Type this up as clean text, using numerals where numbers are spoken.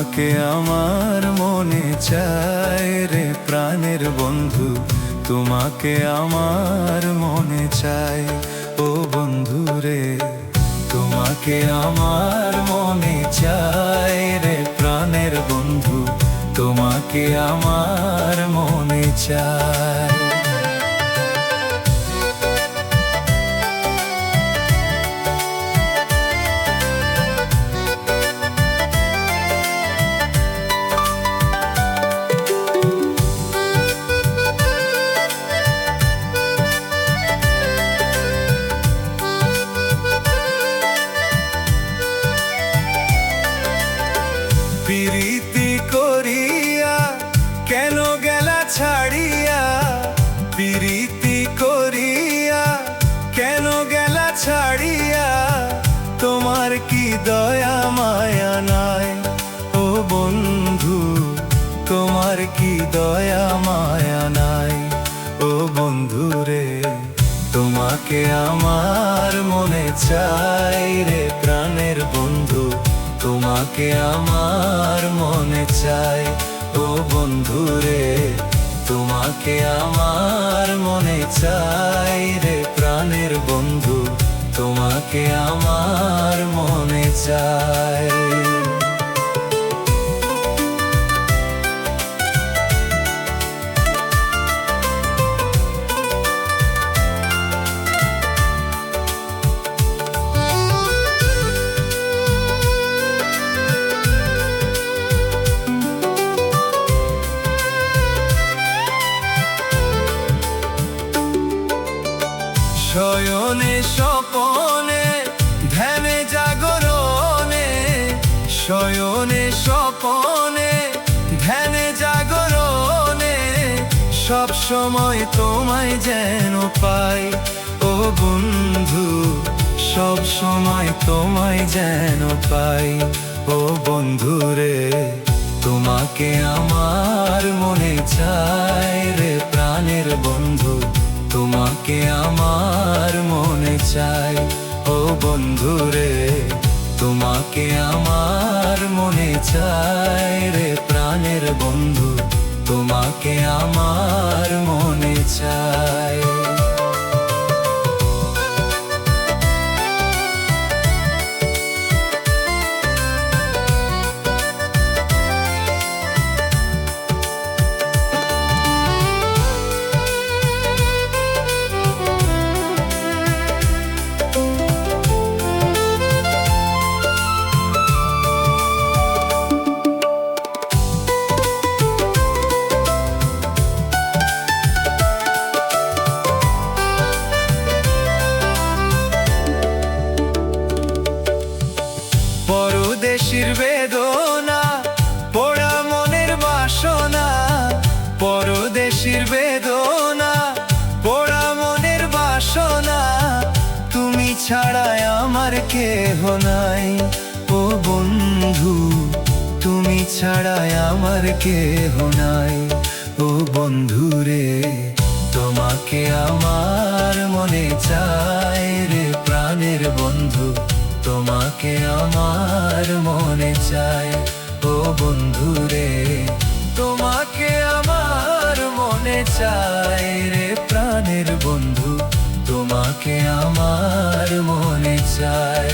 তোমাকে আমার মনে চায় রে প্রাণের বন্ধু, তোমাকে আমার মনে চায়। ও বন্ধু রে, তোমাকে আমার মনে চায় রে প্রাণের বন্ধু, তোমাকে আমার মনে চায়। প্রীতি করিয়া কেন গেলা ছাড়িয়া, প্রীতি করিয়া কেন গেলা ছাড়িয়া, তোমার কি দয়া মায়া নাই? ও বন্ধু, তোমার কি দয়া মায়া নাই? ও বন্ধু রে, তোমাকে আমার মনে চাই রে প্রাণের বন্ধু, তোমাকে আমার মনে চাই। ও বন্ধু রে, তোমাকে আমার মনে চাই রে প্রাণের বন্ধু, তোমাকে আমার মনে চাই। শয়নে স্বপনে ধ্যানে জাগরণে, শয়নে স্বপনে ধ্যানে জাগরণে, সব সময় তোমায় যেন পাই। ও বন্ধু, সব সময় তোমায় যেন পাই। ও বন্ধু রে, তোমাকে আমার মনে চাই রে প্রাণের বন্ধু, তোমাকে আমার মনে চাই। ও বন্ধু রে, তোমাকে আমার মনে চাই রে প্রাণের বন্ধু, তোমাকে আমার মনে চাই। পরদেশির বেদনা পোড়া মনের বাসনা, পরদেশির বেদনা পোড়া মনের বাসনা, তুমি ছাড়া আমার কেহ নাই। ও বন্ধু, তুমি ছাড়া আমার কেহ নাই। ও বন্ধু রে, তোমাকে আমার মনে চাই রে প্রাণের বন্ধু, তোমাকে আমার মনে চাই। ও বন্ধু রে, তোমাকে আমার মনে চাই রে প্রাণের বন্ধু, তোমাকে আমার মনে চাই।